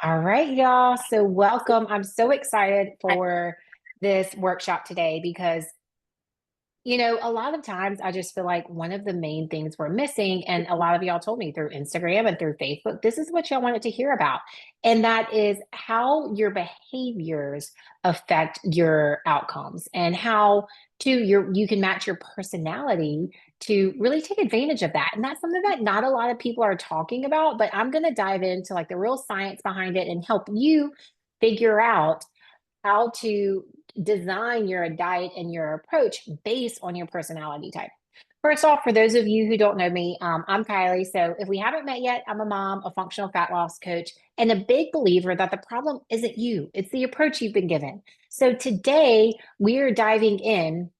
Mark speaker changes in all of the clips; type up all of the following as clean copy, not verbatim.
Speaker 1: All right, y'all. So welcome. I'm so excited for this workshop today because a lot of times I just feel like one of the main things we're missing, and a lot of y'all told me through Instagram and through Facebook, this is what y'all wanted to hear about. And that is how your behaviors affect your outcomes and how you can match your personality to really take advantage of that. And that's something that not a lot of people are talking about, but I'm going to dive into like the real science behind it and help you figure out how to design your diet and your approach based on your personality type. First off, for those of you who don't know me, I'm Kylie. So if we haven't met yet, I'm a mom, a functional fat loss coach, and a big believer that the problem isn't you, it's the approach you've been given. So today we are diving in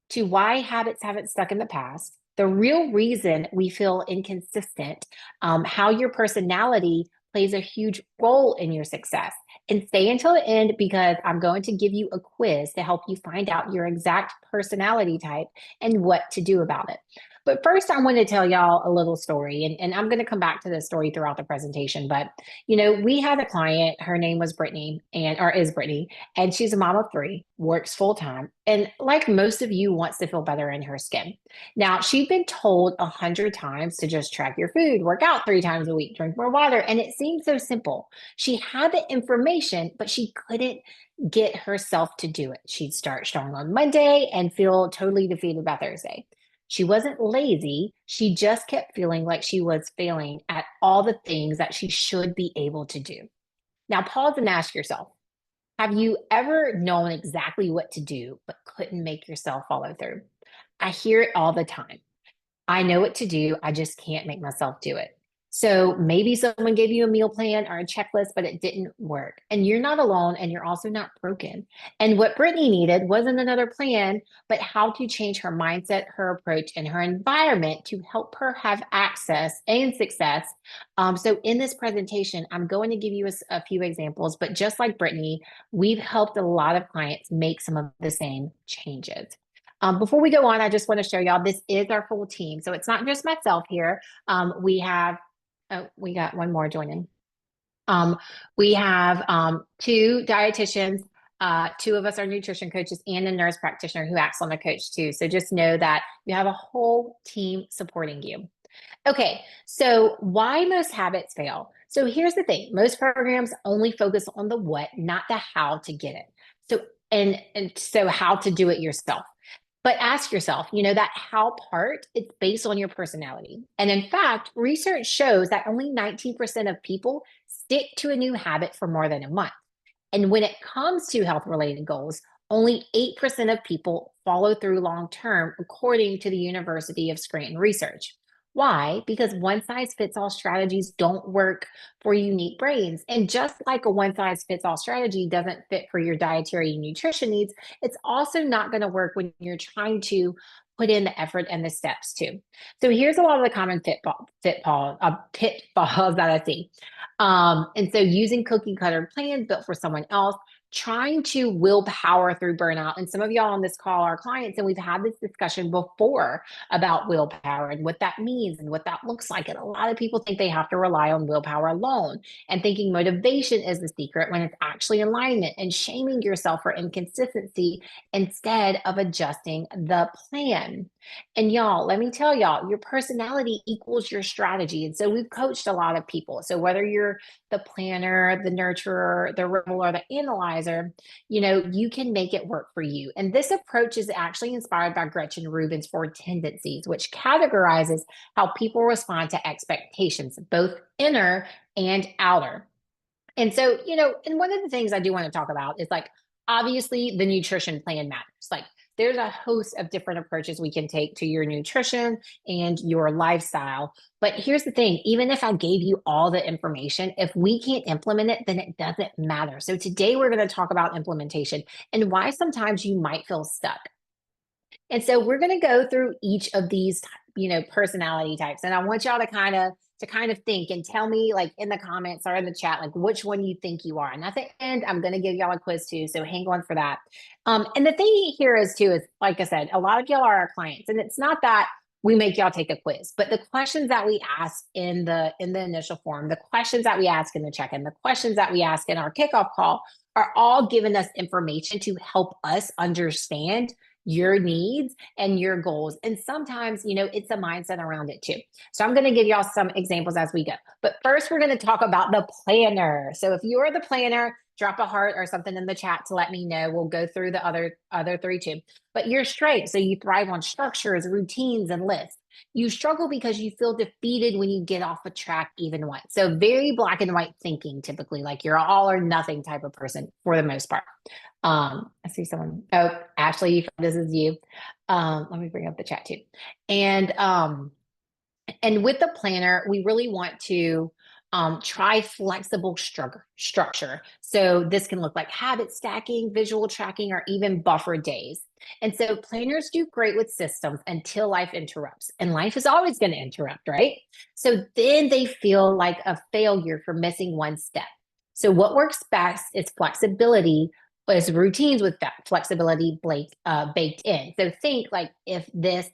Speaker 1: to why habits haven't stuck in the past, the real reason we feel inconsistent, how your personality plays a huge role in your success. And stay until the end because I'm going to give you a quiz to help you find out your exact personality type and what to do about it. But first, I want to tell y'all a little story, and I'm going to come back to this story throughout the presentation. But, we had a client, her name was Brittany, or is Brittany, and she's a mom of three, works full time, and like most of you, wants to feel better in her skin. Now, she'd been told 100 times to just track your food, work out 3 times a week, drink more water, and it seemed so simple. She had the information, but she couldn't get herself to do it. She'd start strong on Monday and feel totally defeated by Thursday. She wasn't lazy. She just kept feeling like she was failing at all the things that she should be able to do. Now, pause and ask yourself, have you ever known exactly what to do, but couldn't make yourself follow through? I hear it all the time. I know what to do. I just can't make myself do it. So maybe someone gave you a meal plan or a checklist, but it didn't work. And you're not alone and you're also not broken. And what Brittany needed wasn't another plan, but how to change her mindset, her approach, and her environment to help her have access and success. So in this presentation, I'm going to give you a few examples, but just like Brittany, we've helped a lot of clients make some of the same changes. Before we go on, I just want to show y'all this is our full team. So it's not just myself here. We have, oh, we got one more joining. We have two dietitians, two of us are nutrition coaches, and a nurse practitioner who acts on the coach too. So just know that you have a whole team supporting you. Okay, so why most habits fail? So here's the thing, most programs only focus on the what, not the how to get it. So and so how to do it yourself. But ask yourself, that how part, it's based on your personality. And in fact, research shows that only 19% of people stick to a new habit for more than a month. And when it comes to health related goals, only 8% of people follow through long term, according to the University of Scranton research. Why? Because one size fits all strategies don't work for unique brains. And just like a one size fits all strategy doesn't fit for your dietary and nutrition needs, it's also not going to work when you're trying to put in the effort and the steps too. So here's a lot of the common pitfalls that I see. And so using cookie cutter plans built for someone else, trying to willpower through burnout. And some of y'all on this call are clients, and we've had this discussion before about willpower and what that means and what that looks like. And a lot of people think they have to rely on willpower alone and thinking motivation is the secret when it's actually alignment, and shaming yourself for inconsistency instead of adjusting the plan. And y'all, let me tell y'all, your personality equals your strategy. And so we've coached a lot of people. So whether you're the planner, the nurturer, the rebel, or the analyzer, you can make it work for you. And this approach is actually inspired by Gretchen Rubin's Four Tendencies, which categorizes how people respond to expectations, both inner and outer. And so, and one of the things I do want to talk about is like, obviously, the nutrition plan matters. Like, there's a host of different approaches we can take to your nutrition and your lifestyle. But here's the thing, even if I gave you all the information, if we can't implement it, then it doesn't matter. So today we're going to talk about implementation and why sometimes you might feel stuck. And so we're going to go through each of these, personality types. And I want y'all to kind of think and tell me like in the comments or in the chat, like which one you think you are. And at the end, I'm going to give y'all a quiz too. So hang on for that. And the thing here is too, is like I said, a lot of y'all are our clients, and it's not that we make y'all take a quiz. But the questions that we ask in the initial form, the questions that we ask in the check-in, the questions that we ask in our kickoff call are all giving us information to help us understand your needs and your goals. And sometimes, it's a mindset around it too. So I'm going to give y'all some examples as we go. But first, we're going to talk about the planner. So if you're the planner, drop a heart or something in the chat to let me know. We'll go through the other three too. But you're straight. So you thrive on structures, routines, and lists. You struggle because you feel defeated when you get off a track even once. So very black and white thinking, typically, like you're all or nothing type of person for the most part. I see someone. Oh, Ashley, this is you. Let me bring up the chat too. And with the planner, we really want to try flexible structure. So this can look like habit stacking, visual tracking, or even buffer days. And so planners do great with systems until life interrupts. And life is always going to interrupt, right? So then they feel like a failure for missing one step. So what works best is flexibility, is routines with that flexibility baked in. So think like if this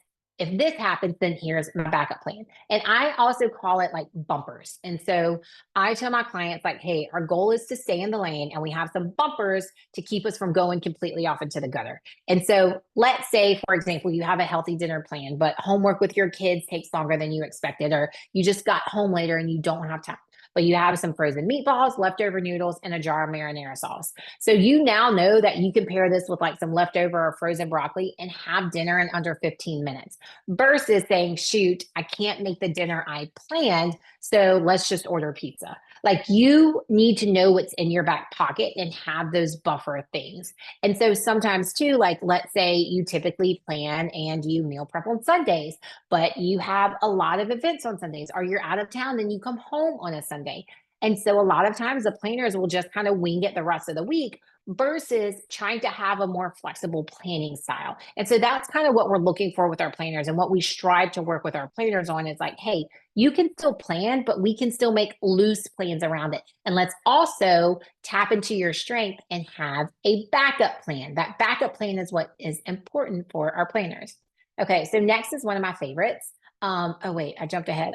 Speaker 1: happens, then here's my backup plan. And I also call it like bumpers. And so I tell my clients like, hey, our goal is to stay in the lane and we have some bumpers to keep us from going completely off into the gutter. And so let's say, for example, you have a healthy dinner plan, but homework with your kids takes longer than you expected, or you just got home later and you don't have time. But you have some frozen meatballs, leftover noodles, and a jar of marinara sauce. So you now know that you can pair this with like some leftover or frozen broccoli and have dinner in under 15 minutes versus saying, shoot, I can't make the dinner I planned, so let's just order pizza. Like you need to know what's in your back pocket and have those buffer things. And so sometimes too, like let's say you typically plan and you meal prep on Sundays, but you have a lot of events on Sundays, or you're out of town and you come home on a Sunday. And so a lot of times the planners will just kind of wing it the rest of the week versus trying to have a more flexible planning style. And so that's kind of what we're looking for with our planners, and what we strive to work with our planners on is like, hey, you can still plan, but we can still make loose plans around it. And let's also tap into your strength and have a backup plan. That backup plan is what is important for our planners. Okay, so next is one of my favorites. Oh wait, I jumped ahead.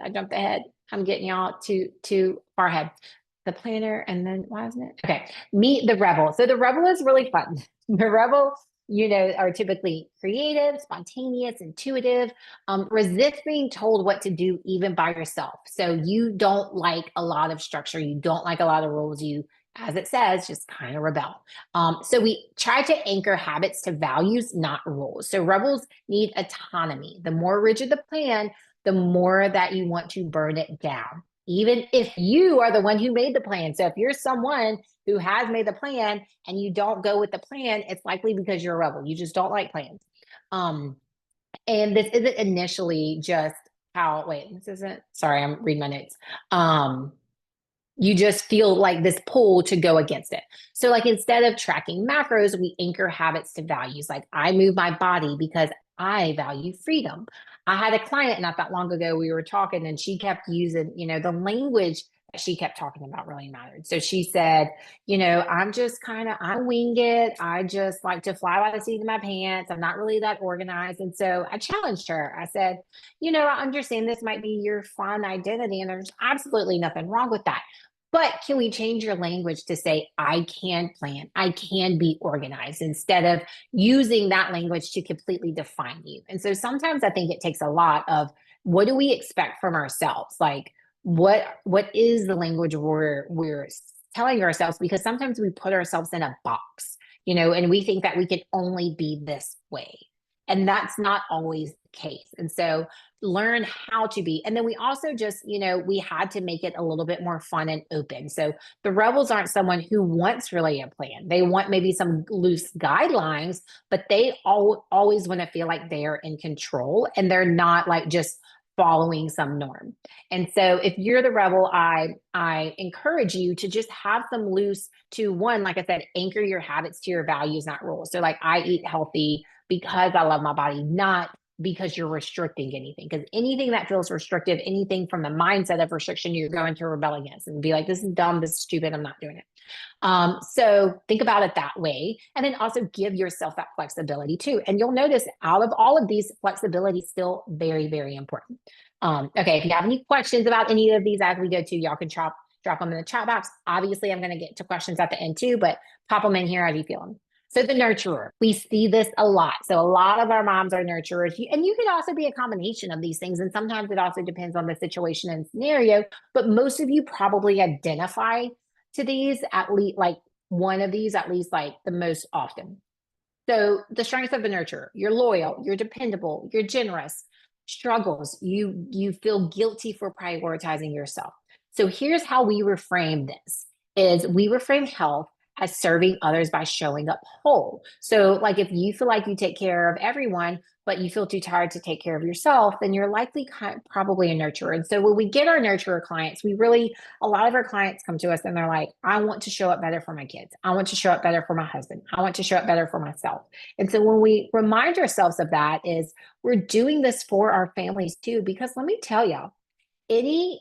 Speaker 1: I'm getting y'all too far ahead. The planner, and then why isn't it? Okay, meet the rebel. So the rebel is really fun. The rebel, are typically creative, spontaneous, intuitive, resist being told what to do even by yourself. So you don't like a lot of structure. You don't like a lot of rules. You, as it says, just kind of rebel. So we try to anchor habits to values, not rules. So rebels need autonomy. The more rigid the plan, the more that you want to burn it down, even if you are the one who made the plan. So if you're someone who has made the plan and you don't go with the plan, it's likely because you're a rebel. You just don't like plans. And this isn't initially just sorry, I'm reading my notes. You just feel like this pull to go against it. So like instead of tracking macros, we anchor habits to values. Like I move my body because I value freedom. I had a client not that long ago, we were talking and she kept using, the language that she kept talking about really mattered. So she said, I wing it. I just like to fly by the seat of my pants. I'm not really that organized. And so I challenged her. I said, I understand this might be your fun identity and there's absolutely nothing wrong with that. But can we change your language to say, I can plan, I can be organized, instead of using that language to completely define you? And so sometimes I think it takes a lot of, what do we expect from ourselves? Like, what is the language we're telling ourselves? Because sometimes we put ourselves in a box, and we think that we can only be this way. And that's not always the case. And so learn how to be. And then we also just, we had to make it a little bit more fun and open. So the rebels aren't someone who wants really a plan. They want maybe some loose guidelines, but they always want to feel like they're in control and they're not like just following some norm. And so if you're the rebel, I encourage you to just have some loose to, one, like I said, anchor your habits to your values, not rules. So like I eat healthy because I love my body, not because you're restricting anything. Because anything that feels restrictive, anything from the mindset of restriction, you're going to rebel against and be like, this is dumb, this is stupid, I'm not doing it. So think about it that way. And then also give yourself that flexibility too. And you'll notice out of all of these, flexibility is still very, very important. Okay, if you have any questions about any of these as we go to, y'all can drop them in the chat box. Obviously, I'm going to get to questions at the end too, but pop them in here as you feel them. So the nurturer, we see this a lot. So a lot of our moms are nurturers, and you can also be a combination of these things. And sometimes it also depends on the situation and scenario, but most of you probably identify to these at least like one of these at least like the most often. So the strengths of the nurturer: you're loyal, you're dependable, you're generous. Struggles, you feel guilty for prioritizing yourself. So here's how we reframe this: is we reframe health as serving others by showing up whole. So like if you feel like you take care of everyone, but you feel too tired to take care of yourself, then you're likely probably a nurturer. And so when we get our nurturer clients, a lot of our clients come to us and they're like, I want to show up better for my kids. I want to show up better for my husband. I want to show up better for myself. And so when we remind ourselves of that, is we're doing this for our families too, because let me tell y'all, any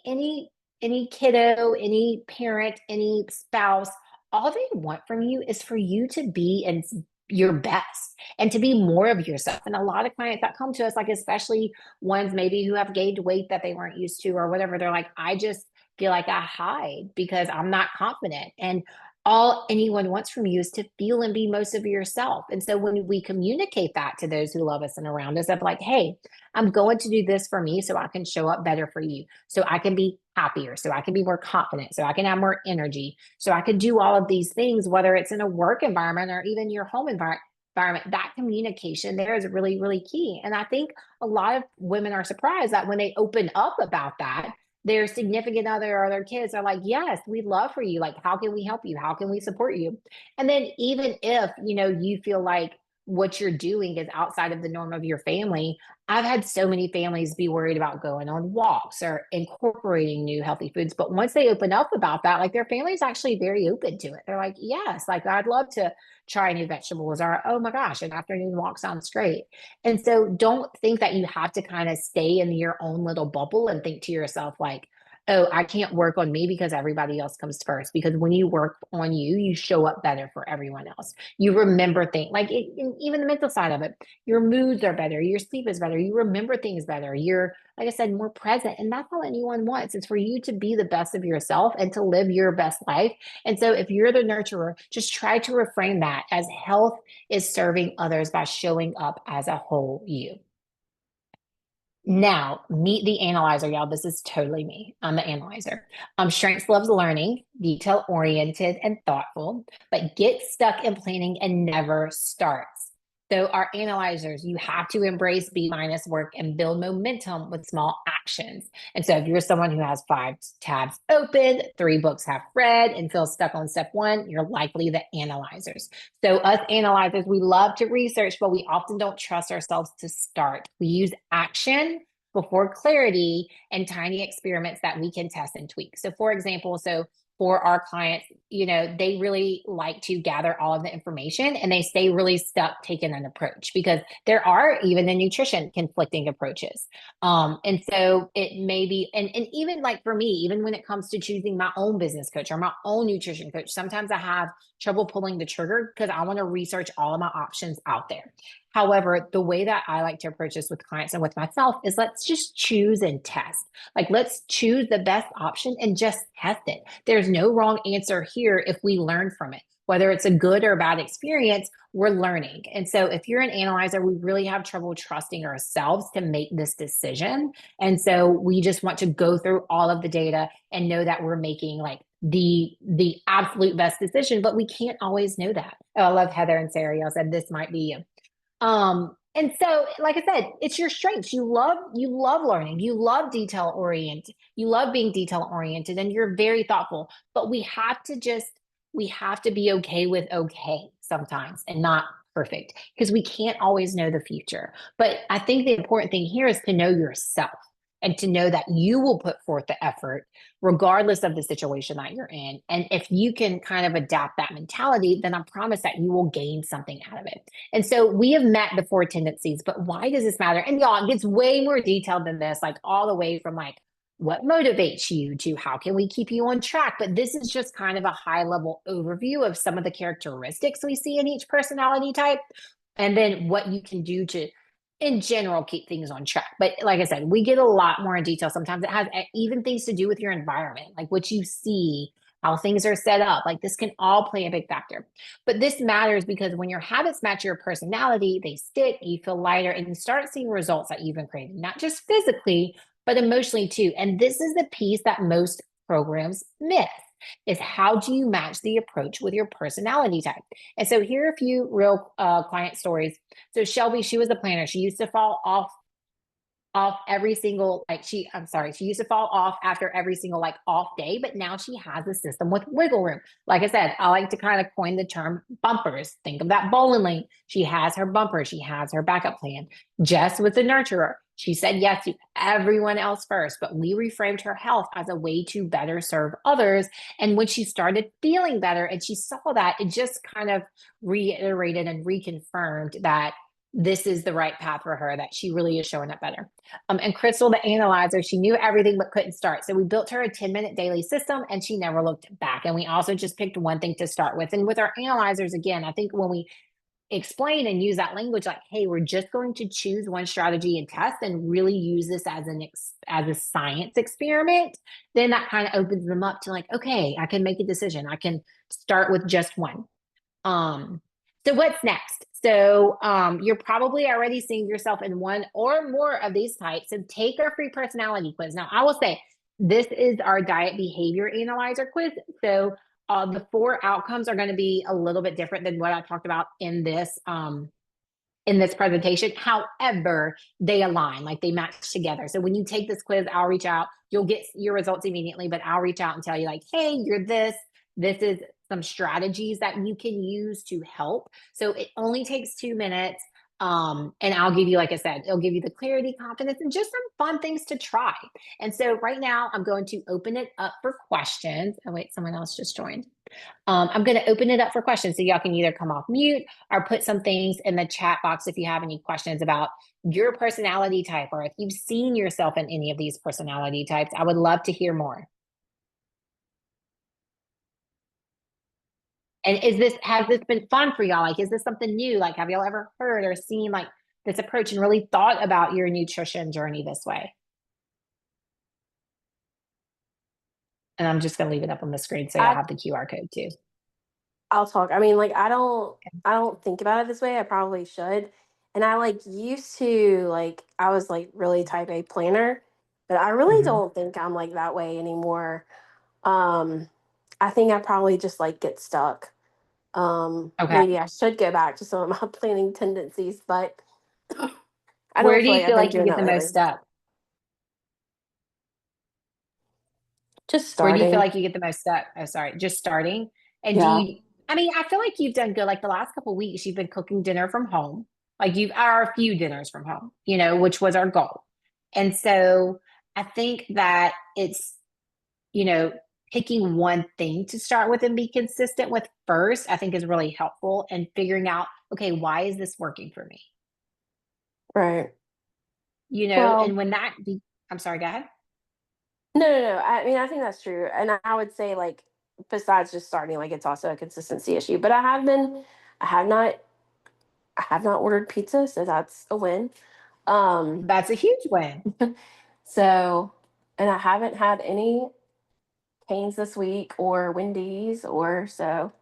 Speaker 1: kiddo, any parent, any spouse, all they want from you is for you to be in your best and to be more of yourself. And a lot of clients that come to us, like especially ones maybe who have gained weight that they weren't used to or whatever, they're like, I just feel like I hide because I'm not confident. And all anyone wants from you is to feel and be most of yourself. And so when we communicate that to those who love us and around us, of like, hey, I'm going to do this for me so I can show up better for you, so I can be happier, so I can be more confident, so I can have more energy, so I can do all of these things, whether it's in a work environment or even your home environment. That communication there is really, really key. And I think a lot of women are surprised that when they open up about that, their significant other or their kids are like, yes, we'd love for you. Like, how can we help you? How can we support you? And then even if, you feel like what you're doing is outside of the norm of your family, I've had so many families be worried about going on walks or incorporating new healthy foods. But once they open up about that, like their family is actually very open to it. They're like, yes, like I'd love to try new vegetables, or, oh my gosh, an afternoon walk sounds great. And so don't think that you have to kind of stay in your own little bubble and think to yourself like, oh, I can't work on me because everybody else comes first. Because when you work on you, you show up better for everyone else. You remember things like even the mental side of it. Your moods are better. Your sleep is better. You remember things better. You're, like I said, more present. And that's all anyone wants. It's for you to be the best of yourself and to live your best life. And so if you're the nurturer, just try to reframe that as health is serving others by showing up as a whole you. Now, meet the analyzer, y'all. This is totally me. I'm the analyzer. Strengths loves learning, detail oriented and thoughtful, but gets stuck in planning and never starts. So our analyzers, you have to embrace B minus work and build momentum with small actions. And so if you're someone who has 5 tabs open, 3 books have read, and feels stuck on step 1, you're likely the analyzers. So us analyzers, we love to research, but we often don't trust ourselves to start. We use action before clarity and tiny experiments that we can test and tweak. So for example, for our clients, they really like to gather all of the information and they stay really stuck taking an approach because there are even in nutrition conflicting approaches. And so it may be, and even like for me, even when it comes to choosing my own business coach or my own nutrition coach, sometimes I have trouble pulling the trigger because I want to research all of my options out there. However, the way that I like to approach this with clients and with myself is let's just choose and test. Like, let's choose the best option and just test it. There's no wrong answer here if we learn from it. Whether it's a good or bad experience, we're learning. And so if you're an analyzer, we really have trouble trusting ourselves to make this decision. And so we just want to go through all of the data and know that we're making like the absolute best decision, but we can't always know that. Oh, I love Heather and Sarah. Y'all said this might be you. And so, like I said, it's your strengths. You love learning. You love detail oriented. You love being detail oriented, and you're very thoughtful. But we have to be okay with okay sometimes and not perfect because we can't always know the future. But I think the important thing here is to know yourself. and to know that you will put forth the effort regardless of the situation that you're in. And if you can kind of adapt that mentality, then I promise that you will gain something out of it. And so we have met the four tendencies, but why does this matter? And y'all, it gets way more detailed than this, like all the way from like what motivates you to how can we keep you on track. But this is just kind of a high level overview of some of the characteristics we see in each personality type, and then what you can do to in general keep things on track. But like I said, we get a lot more in detail. Sometimes it has even things to do with your environment, like what you see, how things are set up. Like this can all play a big factor. But this matters because when your habits match your personality, they stick, you feel lighter, and you start seeing results that you've been craving, not just physically, but emotionally too. And this is the piece that most programs miss, is how do you match the approach with your personality type? And so here are a few real client stories. So Shelby, she was a planner. She used to fall off every single she used to fall off after every single like off day, but now she has a system with wiggle room. Like I said, I like to kind of coin the term bumpers. Think of that bowling lane. She has her bumper, she has her backup plan. Jess was a nurturer. She said yes to everyone else first, but we reframed her health as a way to better serve others. And when she started feeling better and she saw that, it just kind of reiterated and reconfirmed that this is the right path for her, that she really is showing up better. And Crystal, the analyzer, she knew everything but couldn't start. So we built her a 10-minute daily system and she never looked back. And we also just picked one thing to start with. And with our analyzers, again, I think when we explain and use that language like, hey, we're just going to choose one strategy and test and really use this as as a science experiment, then that kind of opens them up to like, okay, I can make a decision. I can start with just one. So what's next? So you're probably already seeing yourself in one or more of these types. So take our free personality quiz. Now, I will say this is our diet behavior analyzer quiz. So the four outcomes are going to be a little bit different than what I talked about in this presentation. However, they align, like they match together. So when you take this quiz, I'll reach out. You'll get your results immediately, but I'll reach out and tell you like, hey, you're this. This is some strategies that you can use to help. So it only takes 2 minutes. And I'll give you, like I said, it'll give you the clarity, confidence, and just some fun things to try. And so right now I'm going to open it up for questions. Oh, wait, someone else just joined. I'm going to open it up for questions. So y'all can either come off mute or put some things in the chat box if you have any questions about your personality type, or if you've seen yourself in any of these personality types. I would love to hear more. And has this been fun for y'all? Like, is this something new? Like, have y'all ever heard or seen like this approach and really thought about your nutrition journey this way? And I'm just going to leave it up on the screen so y'all have the QR code too.
Speaker 2: I'll talk. I mean, like I don't think about it this way. I probably should. And I like used to like I was like really type A planner, but I really don't think I'm like that way anymore. Um I think I probably just like get stuck.
Speaker 1: Okay.
Speaker 2: Maybe I should go back to some of my planning tendencies, but I
Speaker 1: Where
Speaker 2: don't
Speaker 1: do
Speaker 2: feel
Speaker 1: you
Speaker 2: like I've
Speaker 1: feel
Speaker 2: been
Speaker 1: like you
Speaker 2: doing
Speaker 1: get
Speaker 2: that
Speaker 1: the most
Speaker 2: lately.
Speaker 1: stuck?
Speaker 2: Just
Speaker 1: Where do you feel
Speaker 2: starting.
Speaker 1: like you get the most stuck? Oh, sorry, just starting. And
Speaker 2: Yeah.
Speaker 1: I mean, I feel like you've done good. Like the last couple of weeks, you've been cooking dinner from home. Like you've are a few dinners from home, which was our goal. And so I think that it's, you know, picking one thing to start with and be consistent with first, I think is really helpful, and figuring out, okay, why is this working for me?
Speaker 2: Right.
Speaker 1: And
Speaker 2: Well,
Speaker 1: when I'm sorry, go ahead.
Speaker 2: no. I mean, I think that's true. And I would say, like, besides just starting, like, it's also a consistency issue. But I have not, I have not ordered pizza, so that's a win. Um,
Speaker 1: That's a huge win.
Speaker 2: so, and I haven't had any Canes this week or Wendy's or so.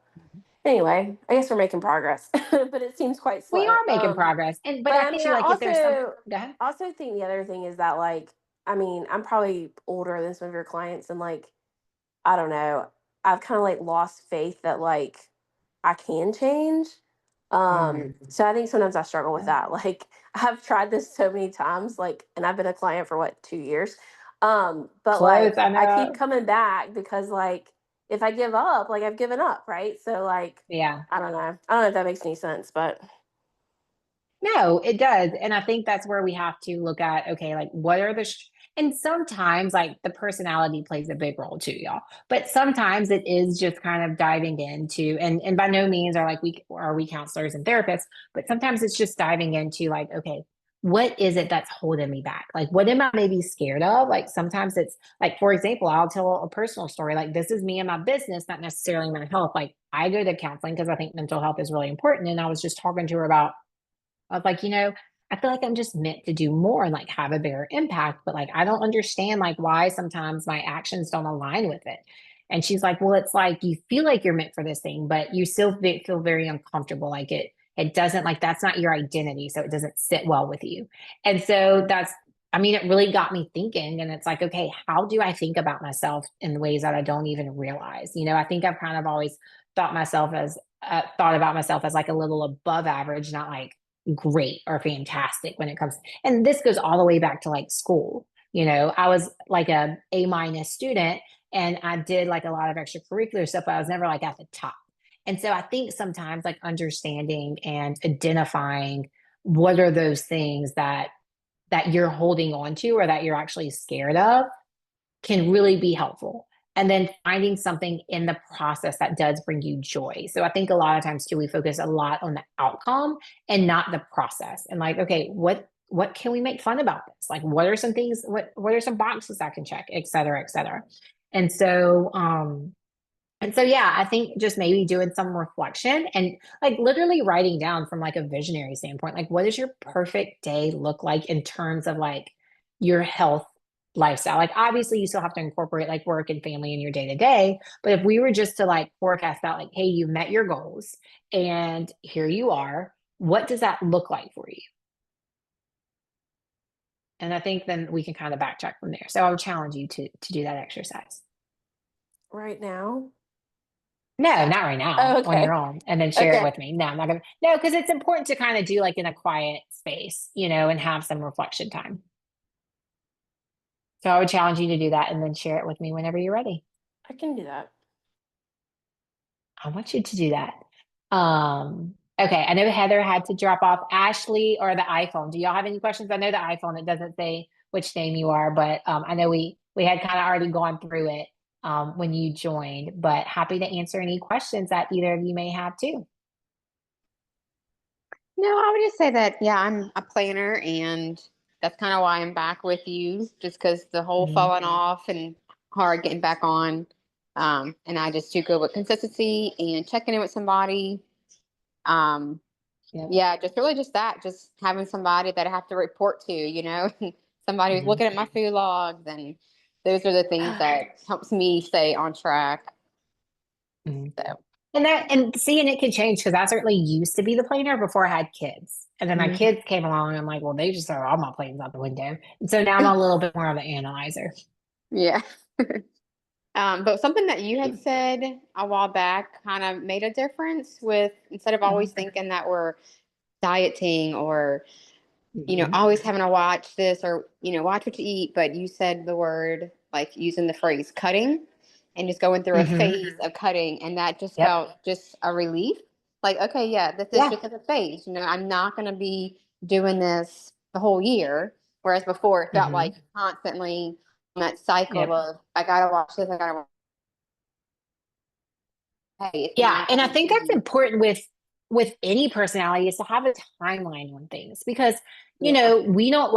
Speaker 2: Anyway, I guess we're making progress, but it seems quite
Speaker 1: We
Speaker 2: slow.
Speaker 1: are making progress. But
Speaker 2: But
Speaker 1: I
Speaker 2: I
Speaker 1: think
Speaker 2: mean, I
Speaker 1: like if there's some,
Speaker 2: also
Speaker 1: go ahead.
Speaker 2: also think the other thing is that like, I mean, I'm probably older than some of your clients, and like, I don't know, I've kind of like lost faith that like I can change. So I think sometimes I struggle with that. Like I've tried this so many times, like, and I've been a client for what, 2 years. But
Speaker 1: Close,
Speaker 2: like
Speaker 1: I
Speaker 2: I keep
Speaker 1: know.
Speaker 2: coming back because like if I give up, like I've given up, right? So like
Speaker 1: Yeah.
Speaker 2: I don't know. I don't know if that makes any sense, but
Speaker 1: No, it does. And I think that's where we have to look at, okay, like what are And sometimes like the personality plays a big role too, y'all. But sometimes it is just kind of diving into, and by no means are we counselors and therapists, but sometimes it's just diving into like, okay, what is it that's holding me back? Like, what am I maybe scared of? Like, sometimes it's like, for example, I'll tell a personal story. Like, this is me and my business, not necessarily my health. Like, I go to counseling because I think mental health is really important. And I was just talking to her about, I was like, I feel like I'm just meant to do more and like have a bigger impact, but like I don't understand like why sometimes my actions don't align with it. And she's like, well, it's like you feel like you're meant for this thing, but you still feel very uncomfortable. Like it doesn't like that's not your identity, so it doesn't sit well with you. And so I mean, it really got me thinking. And it's like, okay, how do I think about myself in the ways that I don't even realize? I think I've kind of always thought about myself as like a little above average, not like great or fantastic when it comes. And this goes all the way back to like school. I was like a minus student and I did like a lot of extracurricular stuff, but I was never like at the top. And so I think sometimes like understanding and identifying what are those things that you're holding on to or that you're actually scared of can really be helpful. And then finding something in the process that does bring you joy. So I think a lot of times too, we focus a lot on the outcome and not the process. And like, okay, what can we make fun about this? Like, what are some things? What are some boxes I can check, et cetera, et cetera. And so, yeah, I think just maybe doing some reflection and like literally writing down from like a visionary standpoint, like what does your perfect day look like in terms of like your health lifestyle? Like obviously you still have to incorporate like work and family in your day to day, but if we were just to like forecast out like, hey, you met your goals and here you are, what does that look like for you? And I think then we can kind of backtrack from there. So I would challenge you to do that exercise.
Speaker 2: Right now?
Speaker 1: No, not right now
Speaker 2: Oh,
Speaker 1: on your
Speaker 2: okay.
Speaker 1: own and then share it
Speaker 2: Okay.
Speaker 1: with me. No, I'm not gonna, no, because it's important to kind of do like in a quiet space, and have some reflection time. So I would challenge you to do that and then share it with me whenever you're ready.
Speaker 2: I can do that.
Speaker 1: I want you to do that. Okay. I know Heather had to drop off. Ashley or the iPhone. Do y'all have any questions? I know the iPhone, it doesn't say which name you are, but I know we had kind of already gone through it when you joined, but happy to answer any questions that either of you may have too.
Speaker 3: No, I would just say that, yeah, I'm a planner and that's kind of why I'm back with you, just because the whole
Speaker 1: Mhm.
Speaker 3: falling off and hard getting back on. And I just do good with consistency and checking in with somebody. Um,
Speaker 1: Yep.
Speaker 3: yeah, just really just that, just having somebody that I have to report to, somebody who's
Speaker 1: Mhm.
Speaker 3: looking at my food logs, and those are the things that helps me stay on track.
Speaker 1: Mhm.
Speaker 3: So,
Speaker 1: And seeing it can change because I certainly used to be the planner before I had kids. And then my
Speaker 3: mhm.
Speaker 1: kids came along and I'm like, well, they just throw all my plans out the window. And so now I'm a little bit more of an analyzer.
Speaker 3: Yeah. But something that you had said a while back kind of made a difference with instead of always
Speaker 1: Mhm.
Speaker 3: thinking that we're dieting or,
Speaker 1: Mhm.
Speaker 3: always having to watch this or, watch what you eat. But you said the word, like using the phrase cutting and just going through a
Speaker 1: Mhm.
Speaker 3: phase of cutting. And that just
Speaker 1: Yep.
Speaker 3: felt just a relief. Like, okay, yeah, this is
Speaker 1: Yeah.
Speaker 3: just a phase. I'm not going to be doing this the whole year. Whereas before it felt like
Speaker 1: Mhm.
Speaker 3: constantly on that cycle
Speaker 1: Yep.
Speaker 3: of, I got to watch this, I got to hey, it's
Speaker 1: Yeah,
Speaker 3: not
Speaker 1: and I
Speaker 3: going to
Speaker 1: think that's
Speaker 3: be.
Speaker 1: important with any personality is to have a timeline on things because
Speaker 3: Yeah.
Speaker 1: we don't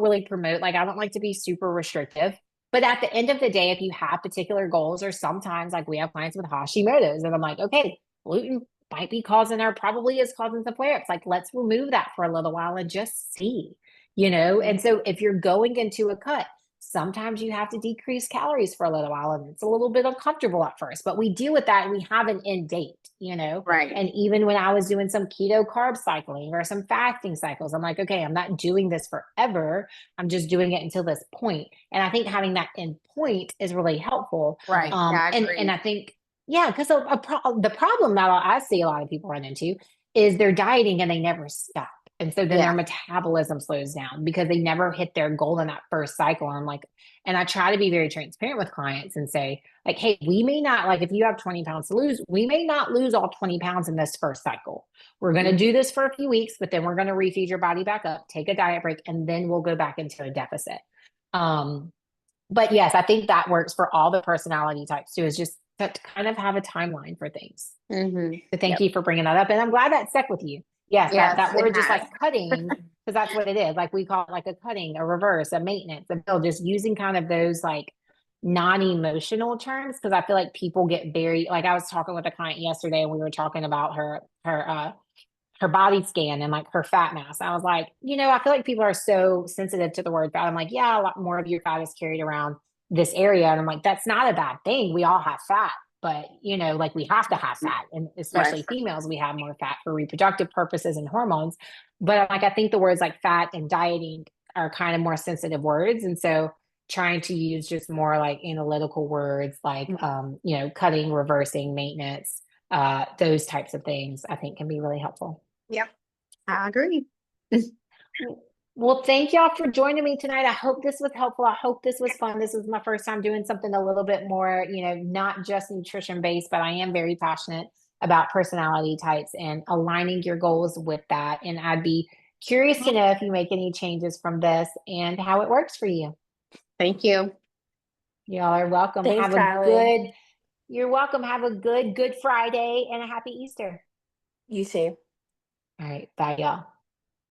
Speaker 1: really promote like I don't like to be super restrictive. But at the end of the day, if you have particular goals, or sometimes like we have clients with Hashimoto's, and I'm like, okay, gluten might be causing or probably is causing some flare-ups. Like, let's remove that for a little while and just see.
Speaker 3: Mhm.
Speaker 1: And so if you're going into a cut, sometimes you have to decrease calories for a little while and it's a little bit uncomfortable at first, but we deal with that and we have an end date.
Speaker 3: Right.
Speaker 1: And even when I was doing some keto carb cycling or some fasting cycles, I'm like, okay, I'm not doing this forever. I'm just doing it until this point. And I think having that end point is really helpful.
Speaker 3: Right. Yeah, I
Speaker 1: And
Speaker 3: agree.
Speaker 1: I think, yeah, because the problem that I see a lot of people run into is they're dieting and they never stop. And so then their
Speaker 3: Yeah.
Speaker 1: metabolism slows down because they never hit their goal in that first cycle. And I'm like, and I try to be very transparent with clients and say, like, hey, we may not, like, if you have 20 pounds to lose, we may not lose all 20 pounds in this first cycle. We're going to
Speaker 3: Mhm.
Speaker 1: do this for a few weeks, but then we're going to refeed your body back up, take a diet break, and then we'll go back into a deficit. But yes, I think that works for all the personality types too, is just to kind of have a timeline for things.
Speaker 3: Mm-hmm.
Speaker 1: So thank
Speaker 3: Yep.
Speaker 1: you for bringing that up. And I'm glad that stuck with you. Yes,
Speaker 3: Yes,
Speaker 1: that
Speaker 3: it
Speaker 1: word just
Speaker 3: has.
Speaker 1: like cutting, because that's what it is. Like we call it like a cutting, a reverse, a maintenance, a build, just using kind of those like non-emotional terms. Cause I feel like people get very, like I was talking with a client yesterday and we were talking about her body scan and like her fat mass. I was like, I feel like people are so sensitive to the word fat. I'm like, yeah, a lot more of your fat is carried around this area. And I'm like, that's not a bad thing. We all have fat, but like we have to have fat. And especially
Speaker 3: Right.
Speaker 1: females, we have more fat for reproductive purposes and hormones. But like, I think the words like fat and dieting are kind of more sensitive words. And so trying to use just more like analytical words like, cutting, reversing, maintenance, those types of things, I think can be really helpful.
Speaker 3: Yep. I agree.
Speaker 1: Well, thank y'all for joining me tonight. I hope this was helpful. I hope this was fun. This was my first time doing something a little bit more, not just nutrition based, but I am very passionate about personality types and aligning your goals with that. And I'd be curious to know if you make any changes from this and how it works for you.
Speaker 3: Thank you.
Speaker 1: Y'all are welcome.
Speaker 2: Thanks,
Speaker 1: Have a
Speaker 2: Kylie.
Speaker 1: you're welcome. Have a good Friday and a happy Easter.
Speaker 2: You too.
Speaker 1: All right. Bye, y'all.